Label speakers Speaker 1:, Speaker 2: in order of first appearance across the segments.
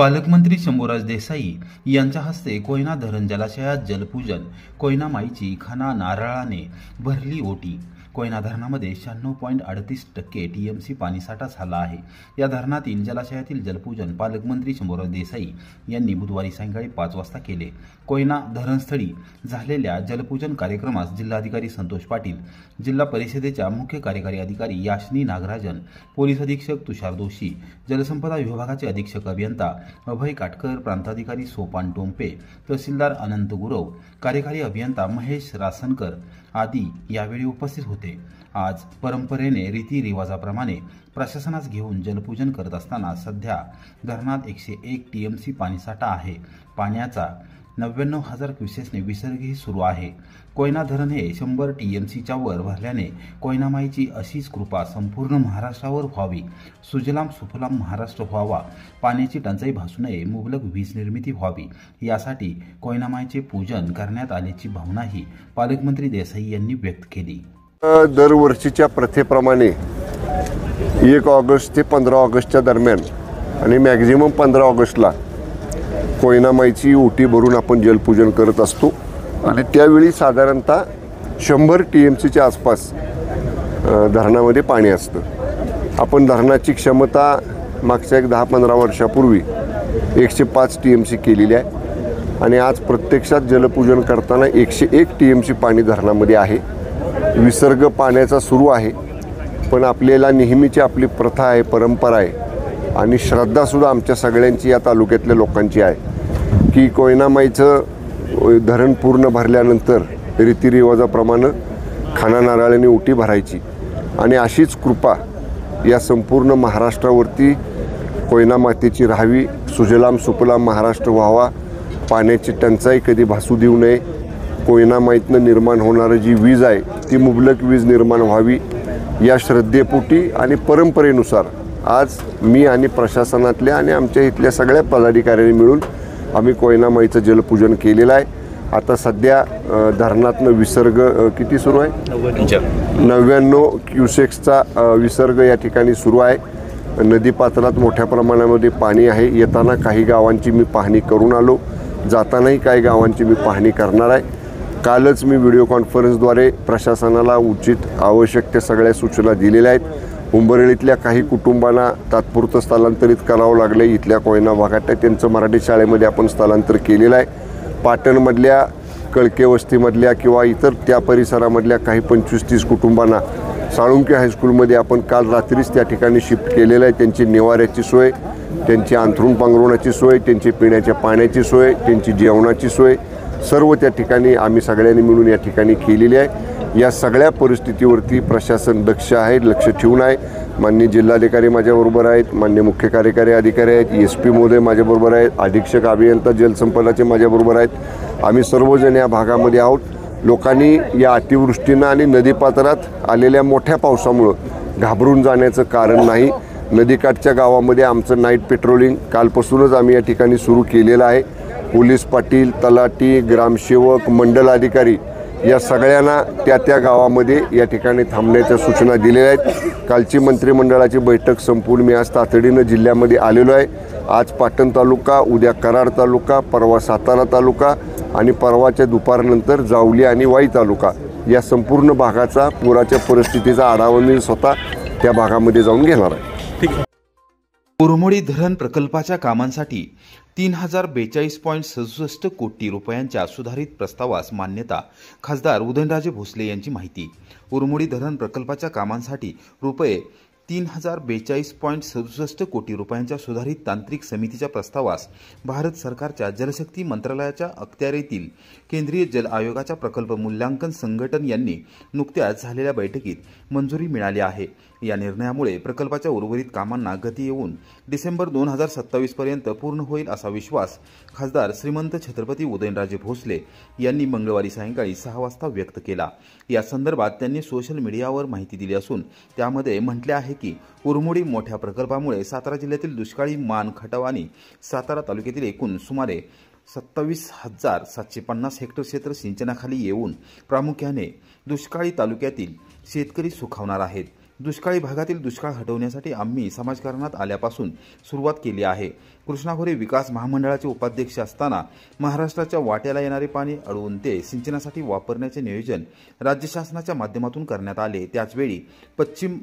Speaker 1: पालकमंत्री शंभूराज देसाई यांच्या हस्ते कोयना धरण जलाशयात जलपूजन, कोयना माईची खाना नारळाने भरली ओटी। कोयना धरणामध्ये 96.38% टीएमसी पाणीसाठा झाला आहे। या धरणातील जलाशयातील जलपूजन पालकमंत्री शंभूराज देसाई यांनी बुधवारी सायंकाळी 5 वाजता केले। कोयना धरणस्थळी झालेल्या जलपूजन कार्यक्रमास जिल्हाधिकारी संतोष पाटील, जिल्हा परिषदेच्या मुख्य कार्यकारी अधिकारी याशनी नागराजन, पोलीस अधीक्षक तुषार दोशी, जलसंपदा विभागाचे अधीक्षक अभियंता अभय काटकर, प्रांताधिकारी सोपान टोंपे, तहसीलदार अनंत गुरव, कार्यकारी अभियंता महेश रासनकर आदी यावेळी उपस्थित होते। आज परंपरेने रीतिरिवाजाप्रमाणे प्रशासनास घेऊन जलपूजन करत असताना सध्या धरणात 101 टीएमसी पाणीसाठा आहे। पाण्याचा 99,000 क्युसेसने विसर्गही सुरू आहे। कोयना धरण हे 100 टीएमसीच्या वर भरल्याने कोयना माईची अशीच कृपा संपूर्ण महाराष्ट्रावर व्हावी, सुजलाम सुफलाम महाराष्ट्र व्हावा, पाण्याची टंचाई भासू नये, मुबलक वीज निर्मिती व्हावी, यासाठी कोयना माईचे पूजन करण्यात आल्याची भावनाही पालकमंत्री देसाई यांनी व्यक्त केली।
Speaker 2: दरवर्षीच्या प्रथेप्रमाणे 1 ऑगस्ट ते 15 ऑगस्टच्या दरम्यान आणि मॅक्झिमम 15 ऑगस्टला कोयना माईची ओटी भरून आपण जलपूजन करत असतो आणि त्यावेळी साधारणतः 100 टीएमसीच्या आसपास धरणामध्ये पाणी असतं। आपण धरणाची क्षमता मागच्या 10-15 वर्षापूर्वी 105 टीएमसी केलेली आहे आणि आज प्रत्यक्षात जलपूजन करताना 101 टीएमसी पाणी धरणामध्ये आहे। विसर्ग पाण्याचा सुरू आहे, पण आपल्याला नेहमीची आपली प्रथा आहे, परंपरा आहे आणि श्रद्धासुद्धा आमच्या सगळ्यांची या तालुक्यातल्या लोकांची आहे की कोयना माईचं धरण पूर्ण भरल्यानंतर रीतिरिवाजाप्रमाणे खाना नारळाने ओटी भरायची आणि अशीच कृपा या संपूर्ण महाराष्ट्रावरती कोयना मातेची राहावी, सुजलाम सुफलाम महाराष्ट्र व्हावा, पाण्याची टंचाई कधी भासू देऊ नये, कोयना माईतनं निर्माण होणारी जी वीज आहे ती मुबलक वीज निर्माण व्हावी, या श्रद्धेपोटी आणि परंपरेनुसार आज मी आणि प्रशासनातल्या आणि आमच्या इथल्या सगळ्या पदाधिकाऱ्यांनी मिळून आम्ही कोयना माईचं जलपूजन केलेलं आहे। आता सध्या धरणातनं विसर्ग किती सुरू आहे? 99 क्युसेक्सचा विसर्ग या ठिकाणी सुरू आहे। नदीपात्रात मोठ्या प्रमाणामध्ये पाणी आहे। येताना काही गावांची मी पाहणी करून आलो, जातानाही काही गावांची मी पाहणी करणार आहे। कालच मी व्हिडिओ कॉन्फरन्सद्वारे प्रशासनाला उचित आवश्यक त्या सगळ्या सूचना दिलेल्या आहेत। उंबरळीतल्या काही कुटुंबांना तात्पुरतं स्थलांतरित करावं लागले, इथल्या कोयना भागात त्यांचं मराठी शाळेमध्ये आपण स्थलांतर केलेलं आहे। पाटणमधल्या कळके वस्तीमधल्या किंवा इतर त्या परिसरामधल्या काही 25-30 कुटुंबांना साळुंके हायस्कूलमध्ये आपण काल रात्रीच त्या ठिकाणी शिफ्ट केलेलं आहे। त्यांची निवाऱ्याची सोय, त्यांची अंथरूण पांघरुणाची सोय, त्यांची पिण्याच्या पाण्याची सोय, त्यांची जेवणाची सोय सर्व त्या ठिकाणी आम्ही सगळ्यांनी मिळून या ठिकाणी केलेली आहे। या सगळ्या परिस्थितीवरती प्रशासन दक्ष आहे, लक्ष ठेवून आहे। माननीय जिल्हाधिकारी माझ्याबरोबर आहेत, माननीय मुख्य कार्यकारी अधिकारी आहेत, एसपी महोदय माझ्याबरोबर आहेत, अधीक्षक अभियंता जलसंपदाचे माझ्याबरोबर आहेत। आम्ही सर्वजण या भागामध्ये आहोत। लोकांनी या अतिवृष्टीनं आणि नदीपात्रात आलेल्या मोठ्या पावसामुळं घाबरून जाण्याचं कारण नाही। नदीकाठच्या गावामध्ये आमचं नाईट पेट्रोलिंग कालपासूनच आम्ही या ठिकाणी सुरू केलेलं आहे। पोलीस पाटील, तलाठी, ग्रामसेवक, मंडल अधिकारी या सगळ्यांना त्या गावामध्ये या ठिकाणी थांबण्याच्या सूचना दिलेल्या आहेत। कालची मंत्रिमंडळाची बैठक संपून मी आज तातडीनं जिल्ह्यामध्ये आलेलो आहे। आज पाटण तालुका, उद्या कराड तालुका, परवा सातारा तालुका आणि परवाच्या दुपारनंतर जावली आणि वाई तालुका या संपूर्ण भागाचा पुराच्या परिस्थितीचा आढावा मी स्वतः त्या भागामध्ये जाऊन घेणार आहे।
Speaker 1: उरमोडी धरण प्रकल्पाच्या कामांसाठी 3042.67 कोटी रुपयांच्या सुधारित प्रस्तावास मान्यता, खासदार उदयनराजे भोसले यांची माहिती। उरमोडी धरण प्रकल्पाच्या कामांसाठी रुपये 3042.67 कोटी रुपयांच्या सुधारित तांत्रिक समितीच्या प्रस्तावास भारत सरकारच्या जलशक्ती मंत्रालयाच्या अखत्यारीतील केंद्रीय जल आयोगाच्या प्रकल्प मूल्यांकन संघटन यांनी नुकत्याच झालेल्या बैठकीत मंजुरी मिळाली आहे। या निर्णयामुळे प्रकल्पाच्या उर्वरित कामांना गती येऊन डिसेंबर 2027 पर्यंत पूर्ण होईल असा विश्वास खासदार श्रीमंत छत्रपती उदयनराजे भोसले यांनी मंगळवारी सायंकाळी 6 वाजता व्यक्त केला। या संदर्भात त्यांनी सोशल मीडियावर माहिती दिली असून त्यामध्ये म्हटले आहे की उरमोडी मोठ्या प्रकल्पामुळे सातारा जिल्ह्यातील दुष्काळी मान, खटाव आणि सातारा तालुक्यातील एकूण सुमारे 27,750 हेक्टर क्षेत्र सिंचनाखाली येऊन प्रामुख्याने दुष्काळी तालुक्यातील शेतकरी सुखावणार आहेत। दुष्काळी भागातील दुष्काळ हटवण्यासाठी आम्ही समाजकारणात आल्यापासून सुरुवात केली आहे. कृष्णा खोरे विकास महामंडळाचे उपाध्यक्ष असताना महाराष्ट्राच्या वाट्याला येणारे पाणी अडवून ते सिंचनासाठी वापरण्याचे नियोजन राज्य शासनाच्या माध्यमातून करण्यात आले. त्याचवेळी पश्चिम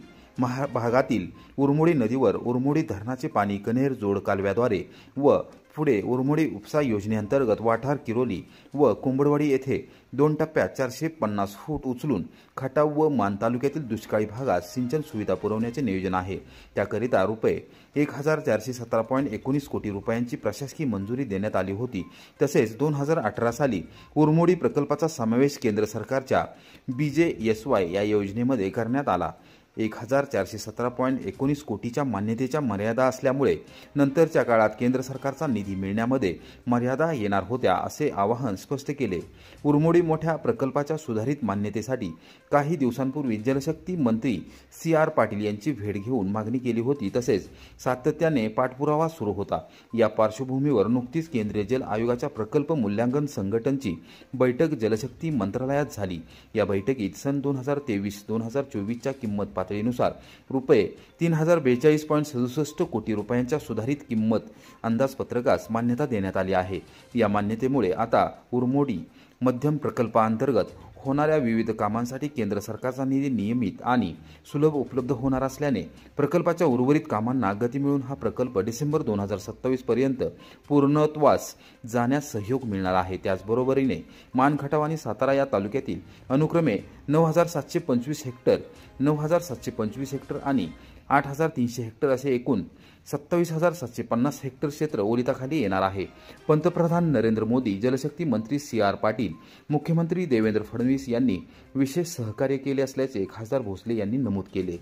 Speaker 1: भागातील उरमोडी नदीवर उरमोडी धरणाचे पाणी कन्हेर जोड कालव्याद्वारे व पुढे उरमोडी उपसा योजनेअंतर्गत वाठार किरोली व कुंभडवाडी येथे 2 टप्प्यात 450 फूट उचलून खटाव व मान तालुक्यातील दुष्काळी भागात सिंचन सुविधा पुरवण्याचे नियोजन आहे. त्याकरिता रुपये 1417.19 कोटी रुपयांची प्रशासकीय मंजुरी देण्यात आली होती. तसेच 2018 साली उरमोडी प्रकल्पाचा समावेश केंद्र सरकारच्या BJSY या योजनेमध्ये करण्यात आला. 1417.19 कोटीच्या मान्यतेच्या मर्यादा असल्यामुळे नंतरच्या काळात केंद्र सरकारचा निधी मिळण्यामध्ये मर्यादा येणार होत्या असे आवाहन स्पष्ट केले. उरमोडी मोठ्या प्रकल्पाच्या सुधारित मान्यतेसाठी काही दिवसांपूर्वी जलशक्ती मंत्री CR पाटील यांची भेट घेऊन मागणी केली होती. तसेच सातत्याने पाठपुरावा सुरू होता. या पार्श्वभूमीवर नुकतीच केंद्रीय जल आयोगाच्या प्रकल्प मूल्यांकन संघटनेची बैठक जलशक्ती मंत्रालयात झाली. या बैठकीत सन 2023-2024च्या किंमत पातळीनुसार रुपये 3042.67 कोटी रुपयांच्या सुधारित किंमत अंदाजपत्रकास मान्यता देण्यात आली आहे. या मान्यतेमुळे आता उरमोडी मध्यम प्रकल्पाअंतर्गत होणाऱ्या विविध कामांसाठी केंद्र सरकारचा निधी नियमित आणि सुलभ उपलब्ध होणार असल्याने प्रकल्पाच्या उर्वरित कामांना गती मिळून हा प्रकल्प डिसेंबर 2027 पर्यंत पूर्णत्वास जाण्यास सहयोग मिळणार आहे. त्याचबरोबरीने मान खटाव आणि सातारा या तालुक्यातील अनुक्रमे 9725 हेक्टर, 9725 हेक्टर आणि 8300 हेक्टर असे एकूण 27750 हेक्टर क्षेत्र ओलिताखाली येणार आहे. पंतप्रधान नरेंद्र मोदी, जलशक्ती मंत्री CR पाटील, मुख्यमंत्री देवेंद्र फडणवीस यांनी विशेष सहकार्य केले असल्याचे खासदार भोसले यांनी नमूद केले.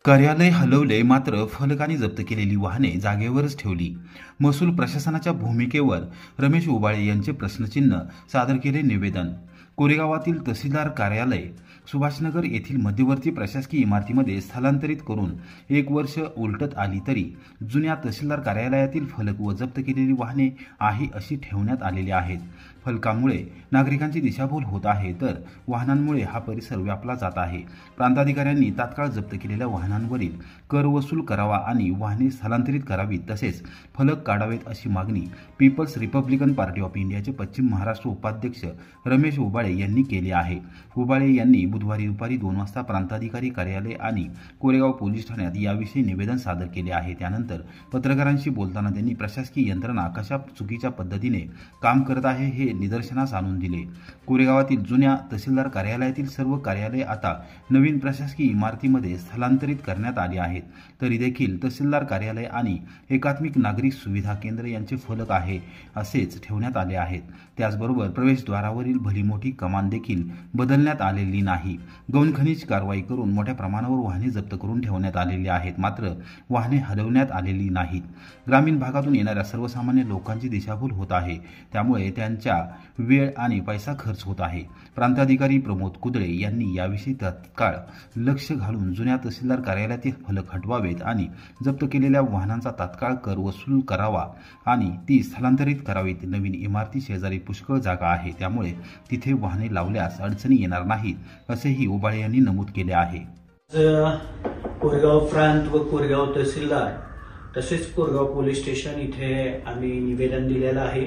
Speaker 1: कार्यालय हलवले मात्र फलकाने जप्त केलेली वाहने जागेवरच ठेवली. महसूल प्रशासनाच्या भूमिकेवर रमेश उबाळे यांचे प्रश्नचिन्ह, सादर केले निवेदन. कोरेगावातील तहसीलदार कार्यालय सुभाषनगर येथील मध्यवर्ती प्रशासकीय इमारतीमध्ये स्थलांतरित करून 1 वर्ष उलटत आली तरी जुन्या तहसीलदार कार्यालयातील फलक व जप्त केलेली वाहने आहे अशी ठेवण्यात आलेली आहेत. फलकामुळे नागरिकांची दिशाभूल होत आहे तर वाहनांमुळे हा परिसर व्यापला जात आहे. प्रांताधिकाऱ्यांनी तात्काळ जप्त केलेल्या वाहनांवरील कर वसूल करावा आणि वाहने स्थलांतरित करावीत, तसेच फलक काढावेत अशी मागणी पीपल्स रिपब्लिकन पार्टी ऑफ इंडियाचे पश्चिम महाराष्ट्र उपाध्यक्ष रमेश उबाळे यांनी केली आहे. उबाळे यांनी बुधवारी दुपारी 2 वाजता प्रांताधिकारी कार्यालय आणि कोरेगाव पोलीस ठाण्यात याविषयी निवेदन सादर केले आहे. त्यानंतर पत्रकारांशी बोलताना त्यांनी प्रशासकीय यंत्रणा कशा चुकीच्या पद्धतीने काम करत आहे हे निदर्शनास आणून दिले. कोरेगावातील जुन्या तहसीलदार कार्यालयातील सर्व कार्यालये आता नवीन प्रशासकीय इमारतीमध्ये स्थलांतरित करण्यात आली आहेत. तरी देखील तहसीलदार कार्यालय आणि एकात्मिक नागरी सुविधा केंद्र यांचे फलक आहे असेच ठेवण्यात आले आहेत. त्याचबरोबर प्रवेशद्वारावरील भली मोठी कमान देखील बदलण्यात आलेली नाही. गौण खनिज कारवाई करून मोठ्या प्रमाणावर वाहने जप्त करून ठेवण्यात आलेली आहेत, मात्र वाहने हलवण्यात आलेली नाहीत. ग्रामीण भागातून येणाऱ्या सर्वसामान्य लोकांची दिशाभूल होत आहे, त्यामुळे त्यांच्या वेळ आणि पैसा खर्च होत आहे. प्रांताधिकारी प्रमोद कुदळे यांनी याविषयी तत्काळ लक्ष घालून जुन्या तहसीलदार कार्यालयातील फलक हटवावेत आणि जप्त केलेल्या वाहनांचा तात्काळ कर वसूल करावा आणि ती स्थलांतरित करावीत. नवीन इमारती शेजारी पुष्कळ जागा आहे, त्यामुळे तिथे वाहने लावल्यास अडचणी येणार नाहीत असेही उबाळे यांनी नमूद केले आहे.
Speaker 3: कोरेगाव प्रांत व कोरेगाव तहसीलदार तसेच कोरेगाव पोलीस स्टेशन इथे आम्ही निवेदन दिलेलं आहे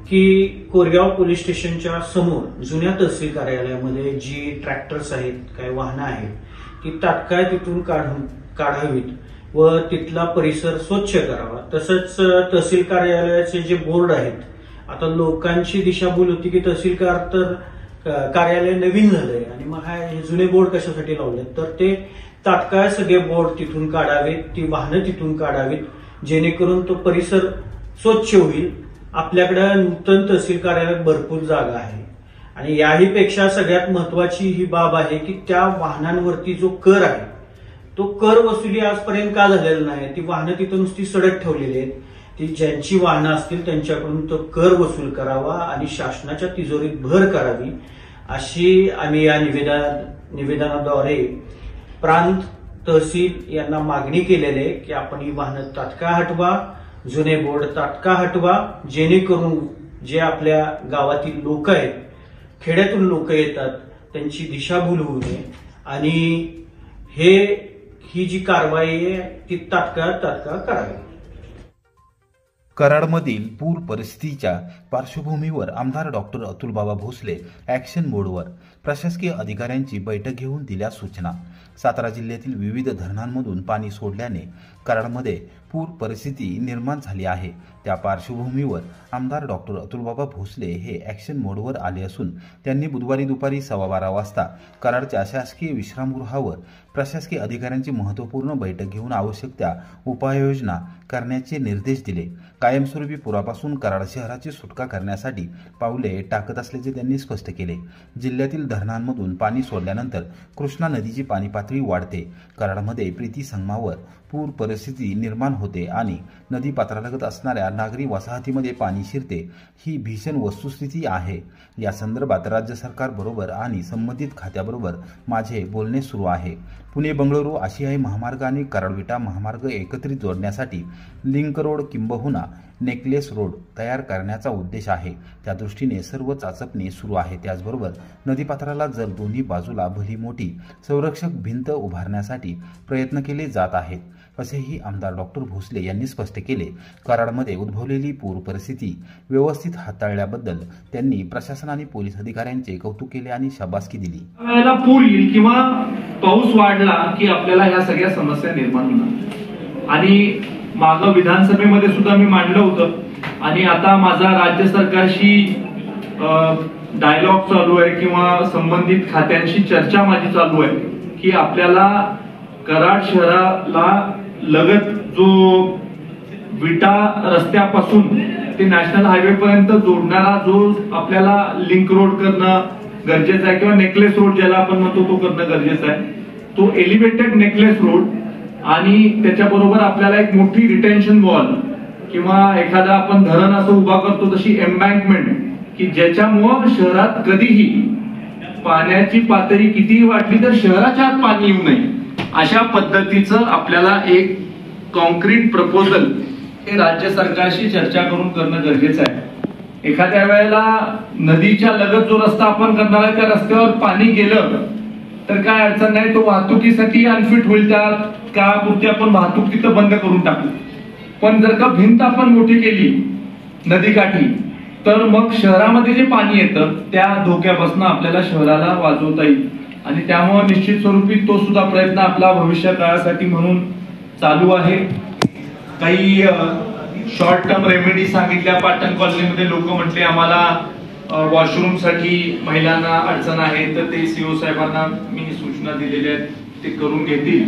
Speaker 3: की कोरेगाव पोलीस स्टेशनच्या समोर जुन्या तहसील कार्यालयामध्ये जी ट्रॅक्टर्स आहेत, काही वाहनं आहेत, ती तात्काळ तिथून काढावीत व तिथला परिसर स्वच्छ करावा. तसंच तहसील कार्यालयाचे जे बोर्ड आहेत, आता लोकांची दिशाभूल होती की तहसील कार्यालय नवीन झालंय आणि मग हे जुने बोर्ड कशासाठी लावलेत, तर ते तात्काळ सगळे बोर्ड तिथून काढावेत, ती वाहनं तिथून काढावीत, जेणेकरून तो परिसर स्वच्छ होईल. आपल्याकडे नूतन तहसील कार्यालयात भरपूर जागा आहे आणि याही पेक्षा सगळ्यात महत्वाची ही बाब आहे की त्या वाहनांवरती जो कर आहे तो कर वसुली आजपर्यंत का झालेला नाही. ती वाहनं तिथं नुसती सडक ठेवलेली आहेत. ती ज्यांची वाहनं असतील त्यांच्याकडून तो कर वसूल करावा आणि शासनाच्या तिजोरीत भर करावी अशी आम्ही या निवेदनाद्वारे प्रांत तहसील यांना मागणी केलेली आहे की आपण ही वाहनं तात्काळ हटवा, जुने बोर्ड तात्काळ हटवा, जेणेकरून जे आपल्या गावातील लोक आहेत, खेड्यातून लोक येतात, त्यांची दिशाभूल होऊ नये आणि ही जी कारवाई आहे ती तात्काळ करावी.
Speaker 1: कराडमधील पूर परिस्थितीच्या पार्श्वभूमीवर आमदार डॉक्टर अतुलबाबा भोसले ॲक्शन मोडवर प्रशासकीय अधिकाऱ्यांची बैठक घेऊन दिल्या सूचना. सातारा जिल्ह्यातील विविध धरणांमधून पाणी सोडल्याने कराडमध्ये पूर परिस्थिती निर्माण झाली आहे. त्या पार्श्वभूमीवर आमदार डॉक्टर अतुलबाबा भोसले हे ॲक्शन मोडवर आले असून त्यांनी बुधवारी दुपारी 12:15 वाजता कराडच्या शासकीय विश्रामगृहावर प्रशासकीय अधिकाऱ्यांची महत्त्वपूर्ण बैठक घेऊन आवश्यक त्या उपाययोजना करण्याचे निर्देश दिले. कायमस्वरूपी पुरापासून कराड शहराची सुटका करण्यासाठी पावले टाकत असल्याचे त्यांनी स्पष्ट केले. जिल्ह्यातील धरणांमधून पाणी सोडल्यानंतर कृष्णा नदीची पाणी पातळी वाढते. कराडमध्ये प्रीती संगमावर पूर परिस्थिती निर्माण होते आणि नदी पात्रालगत असणाऱ्या नागरी वसाहतीमध्ये पाणी शिरते. ही भीषण वस्तुस्थिती आहे. या संदर्भात राज्य सरकारबरोबर आणि संबंधित खात्याबरोबर माझे बोलणे सुरू आहे. पुणे बंगळुरू आशियाई महामार्ग आणि कराड-विटा महामार्ग एकत्रित जोडण्यासाठी लिंक रोड किंबहुना नेकलेस रोड तयार करण्याचा उद्देश आहे. त्या दृष्टीने सर्व चाचपणी सुरू आहे. त्याचबरोबर नदीपात्राला जर दोन्ही बाजूला भली मोठी संरक्षक भिंत उभारण्यासाठी प्रयत्न केले जात आहेत, असेही आमदार डॉक्टर भोसले यांनी स्पष्ट केले. कराडमध्ये उद्भवलेली पूर परिस्थिती व्यवस्थित हाताळल्याबद्दल त्यांनी प्रशासन आणि पोलीस अधिकाऱ्यांचे कौतुक केले आणि शाबासकी दिली.
Speaker 4: पूर येईल किंवा पाऊस वाढला की आपल्याला या सगळ्या समस्या निर्माण होणार आणि मागं विधानसभेमध्ये सुद्धा मी मांडलं होतं आणि आता माझा राज्य सरकारशी डायलॉग चालू आहे किंवा संबंधित खात्यांशी चर्चा माझी चालू आहे की आपल्याला कराड शहराला लगत जो विटा रस्त्यापासून ते नॅशनल हायवे पर्यंत जोडणारा जो आपल्याला लिंक रोड करणं गरजेचं आहे किंवा नेकलेस रोड ज्याला आपण म्हणतो तो करणं गरजेचं आहे. तो एलिव्हेटेड नेकलेस रोड आणि त्याच्याबरोबर आपल्याला एक मोठी रिटेन्शन वॉल किंवा एखादा आपण धरण असं उभा करतो तशी एम्बँकमेंट की ज्याच्यामुळं शहरात कधीही पाण्याची पातळी कितीही वाढली तर शहराच्या आत पाणी येऊ नये अशा पद्धतीचं आपल्याला एक कॉन्क्रीट प्रपोजल हे राज्य सरकारशी चर्चा करून करणं गरजेचं आहे. एखाद्या वेळेला नदीच्या लगत जो रस्ता आपण करणार आहे त्या रस्त्यावर पाणी गेलं तर काय अडचण नाही, तो वाहतुकीसाठी अनफिट होईल. त्या काळापुरती आपण वाहतूक तिथं बंद करून टाकू. पण जर का भिंत आपण मोठी केली नदीकाठी तर मग शहरामध्ये जे पाणी येतं त्या धोक्यापासून आपल्याला शहराला वाचवता येईल आणि त्यामुळे निश्चित स्वरूपी तो सुद्धा प्रयत्न आपला भविष्य काळासाठी म्हणून चालू आहे. काही शॉर्ट टर्म रेमेडी सांगितल्या. पाटण कॉलनीमध्ये लोक म्हटले आम्हाला वॉशरूम साठी महिलांना अडचण आहे तर ते सीओ साहेबांना मी सूचना दिलेल्या आहेत, ते करून घेतील.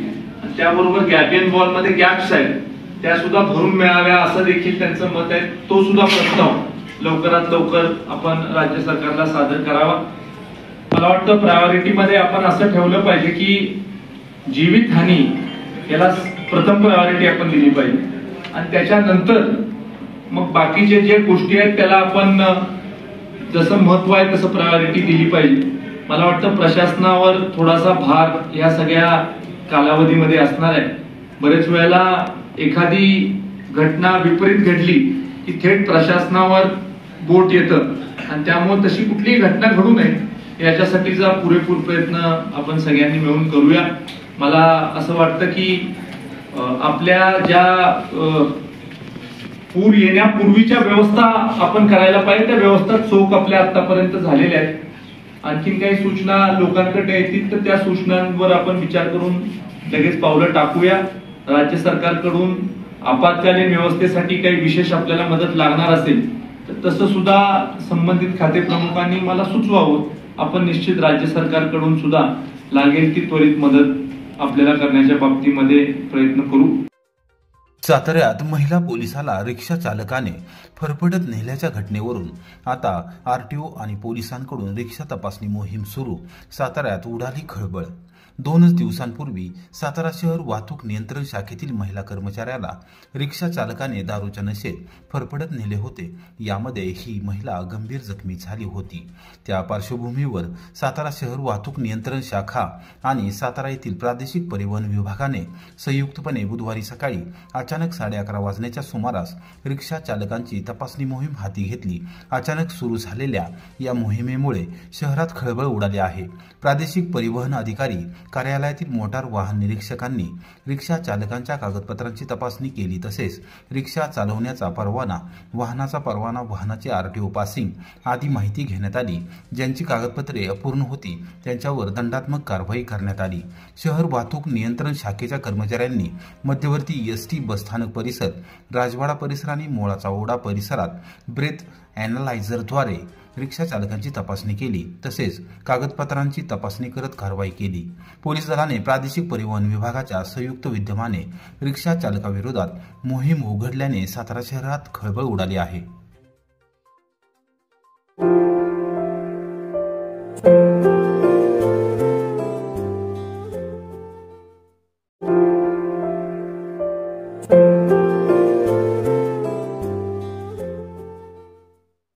Speaker 4: त्याबरोबर गॅबियन वॉल मध्ये गॅप्स आहेत त्या सुद्धा भरून मिळाव्या असं देखील त्यांचं मत आहे. तो सुद्धा प्रस्ताव लवकरात लवकर आपण राज्य सरकारला सादर करावा. मला वाटतं प्रायोरिटी मध्ये आपण असं ठेवलं पाहिजे की जीवित हानी याला प्रथम प्रायोरिटी आपण दिली पाहिजे आणि त्याच्यानंतर मग बाकीचे जे गोष्टी आहेत त्याला आपण जसं महत्व आहे तसं प्रायोरिटी दिली पाहिजे. मला वाटतं प्रशासनावर थोडासा भार या सगळ्या कालावधीमध्ये असणार आहे. बरेच वेळेला एखादी घटना विपरीत घडली की थेट प्रशासनावर बोट येतं आणि त्यामुळे तशी कुठलीही घटना घडू नये याच्यासाठीचा पुरेपूर प्रयत्न आपण सगळ्यांनी मिळून करूया. मला असं वाटतं की आपल्या ज्या पूर येण्यापूर्वीच्या व्यवस्था आपण करायला पाहिजे त्या व्यवस्था चोख आपल्या आतापर्यंत झालेल्या आहेत. आणखीन काही सूचना लोकांकडे येतील तर त्या सूचनांवर आपण विचार करून लगेच पावलं टाकूया. राज्य सरकारकडून आपत्कालीन व्यवस्थेसाठी काही विशेष आपल्याला मदत लागणार असेल तर तसं सुद्धा संबंधित खाते प्रमुखांनी मला सुचवावं. आपण निश्चित राज्य सरकारकडून सुद्धा लागेल ती त्वरित मदत आपल्याला करण्याच्या बाबतीमध्ये प्रयत्न करू.
Speaker 1: साताऱ्यात महिला पोलिसाला रिक्षा चालकाने फरफटत नेल्याच्या घटनेवरून आता आरटीओ आणि पोलिसांकडून रिक्षा तपासणी मोहीम सुरू. साताऱ्यात उडाली खळबळ. 2 दिवसांपूर्वी सातारा शहर वाहतूक नियंत्रण शाखेतील महिला कर्मचाऱ्याला रिक्षा चालकाने दारूच्या नशेत फरफटत नेले होते. यामध्ये ही महिला गंभीर जखमी झाली होती. त्या पार्श्वभूमीवर सातारा शहर वाहतूक नियंत्रण शाखा आणि सातारा येथील प्रादेशिक परिवहन विभागाने संयुक्तपणे बुधवारी सकाळी अचानक 11:30 वाजण्याच्या सुमारास रिक्षा चालकांची तपासणी मोहीम हाती घेतली. अचानक सुरू झालेल्या या मोहिमेमुळे शहरात खळबळ उडाली आहे. प्रादेशिक परिवहन अधिकारी कार्यालयातील मोटार वाहन निरीक्षकांनी रिक्षा चालकांच्या कागदपत्रांची तपासणी केली. तसेच रिक्षा चालवण्याचा परवाना, वाहनाचा परवाना, वाहनाचे आरटीओ पासिंग आदी माहिती घेण्यात आली. ज्यांची कागदपत्रे अपूर्ण होती त्यांच्यावर दंडात्मक कारवाई करण्यात आली. शहर वाहतूक नियंत्रण शाखेच्या कर्मचाऱ्यांनी मध्यवर्ती एसटी बसस्थानक परिसर, राजवाडा परिसर आणि मोळाचा ओढा परिसरात ब्रेथ अॅनालायझरद्वारे रिक्षा चालकांची तपासणी केली. तसेच कागदपत्रांची तपासणी करत कारवाई केली. पोलीस दलाने प्रादेशिक परिवहन विभागाच्या संयुक्त विद्यमाने रिक्षा चालकाविरोधात मोहीम उघडल्याने सातारा शहरात खळबळ उडाली आहे.